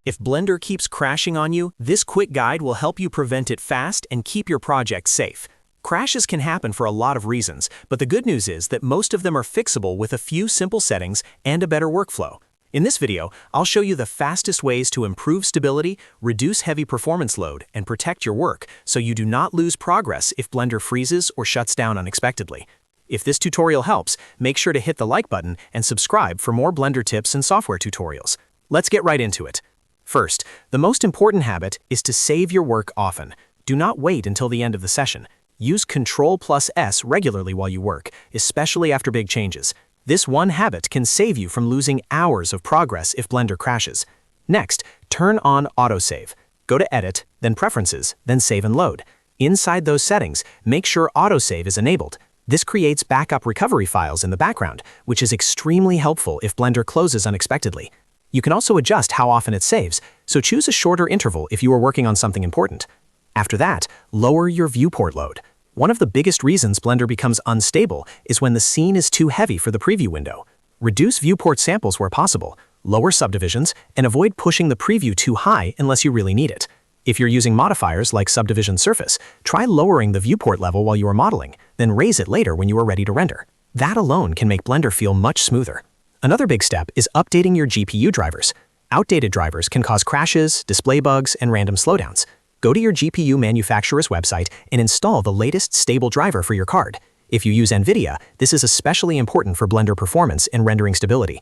If Blender keeps crashing on you, this quick guide will help you prevent it fast and keep your project safe. Crashes can happen for a lot of reasons, but the good news is that most of them are fixable with a few simple settings and a better workflow. In this video, I'll show you the fastest ways to improve stability, reduce heavy performance load, and protect your work so you do not lose progress if Blender freezes or shuts down unexpectedly. If this tutorial helps, make sure to hit the like button and subscribe for more Blender tips and software tutorials. Let's get right into it. First, the most important habit is to save your work often. Do not wait until the end of the session. Use Ctrl+S regularly while you work, especially after big changes. This one habit can save you from losing hours of progress if Blender crashes. Next, turn on Autosave. Go to Edit, then Preferences, then Save and Load. Inside those settings, make sure Autosave is enabled. This creates backup recovery files in the background, which is extremely helpful if Blender closes unexpectedly. You can also adjust how often it saves, so choose a shorter interval if you are working on something important. After that, lower your viewport load. One of the biggest reasons Blender becomes unstable is when the scene is too heavy for the preview window. Reduce viewport samples where possible, lower subdivisions, and avoid pushing the preview too high unless you really need it. If you're using modifiers like Subdivision Surface, try lowering the viewport level while you are modeling, then raise it later when you are ready to render. That alone can make Blender feel much smoother. Another big step is updating your GPU drivers. Outdated drivers can cause crashes, display bugs, and random slowdowns. Go to your GPU manufacturer's website and install the latest stable driver for your card. If you use NVIDIA, this is especially important for Blender performance and rendering stability.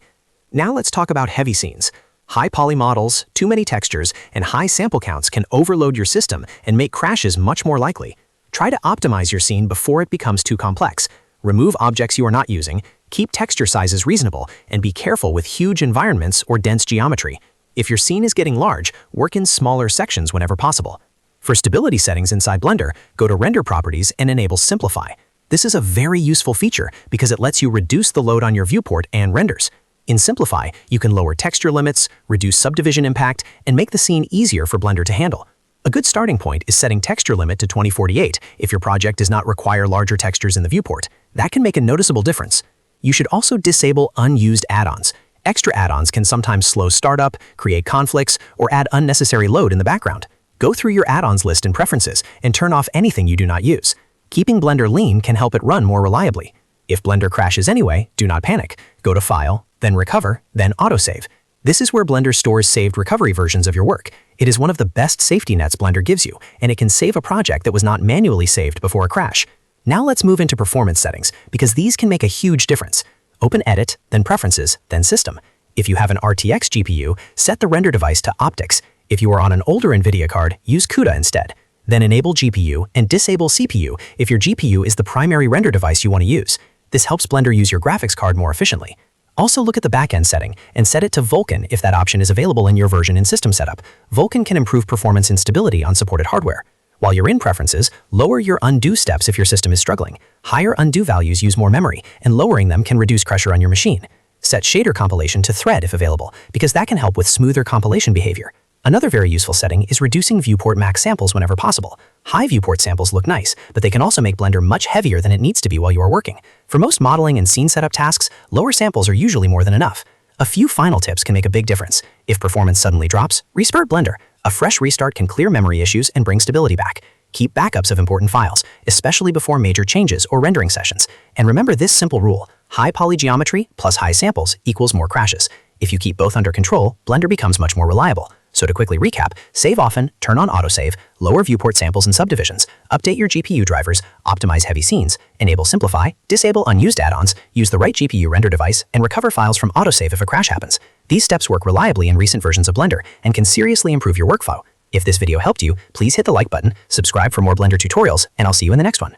Now let's talk about heavy scenes. High poly models, too many textures, and high sample counts can overload your system and make crashes much more likely. Try to optimize your scene before it becomes too complex. Remove objects you are not using, keep texture sizes reasonable, and be careful with huge environments or dense geometry. If your scene is getting large, work in smaller sections whenever possible. For stability settings inside Blender, go to Render Properties and enable Simplify. This is a very useful feature because it lets you reduce the load on your viewport and renders. In Simplify, you can lower texture limits, reduce subdivision impact, and make the scene easier for Blender to handle. A good starting point is setting texture limit to 2048 if your project does not require larger textures in the viewport. That can make a noticeable difference. You should also disable unused add-ons. Extra add-ons can sometimes slow startup, create conflicts, or add unnecessary load in the background. Go through your add-ons list in Preferences and turn off anything you do not use. Keeping Blender lean can help it run more reliably. If Blender crashes anyway, do not panic. Go to File, then Recover, then Autosave. This is where Blender stores saved recovery versions of your work. It is one of the best safety nets Blender gives you, and it can save a project that was not manually saved before a crash. Now let's move into performance settings, because these can make a huge difference. Open Edit, then Preferences, then System. If you have an RTX GPU, set the render device to Optics. If you are on an older NVIDIA card, use CUDA instead. Then enable GPU and disable CPU if your GPU is the primary render device you want to use. This helps Blender use your graphics card more efficiently. Also look at the backend setting and set it to Vulkan if that option is available in your version in System Setup. Vulkan can improve performance and stability on supported hardware. While you're in Preferences, lower your undo steps if your system is struggling. Higher undo values use more memory, and lowering them can reduce pressure on your machine. Set shader compilation to thread if available, because that can help with smoother compilation behavior. Another very useful setting is reducing viewport max samples whenever possible. High viewport samples look nice, but they can also make Blender much heavier than it needs to be while you are working. For most modeling and scene setup tasks, lower samples are usually more than enough. A few final tips can make a big difference. If performance suddenly drops, restart Blender. A fresh restart can clear memory issues and bring stability back. Keep backups of important files, especially before major changes or rendering sessions. And remember this simple rule: high poly geometry plus high samples equals more crashes. If you keep both under control, Blender becomes much more reliable. So to quickly recap, save often, turn on autosave, lower viewport samples and subdivisions, update your GPU drivers, optimize heavy scenes, enable Simplify, disable unused add-ons, use the right GPU render device, and recover files from autosave if a crash happens. These steps work reliably in recent versions of Blender and can seriously improve your workflow. If this video helped you, please hit the like button, subscribe for more Blender tutorials, and I'll see you in the next one.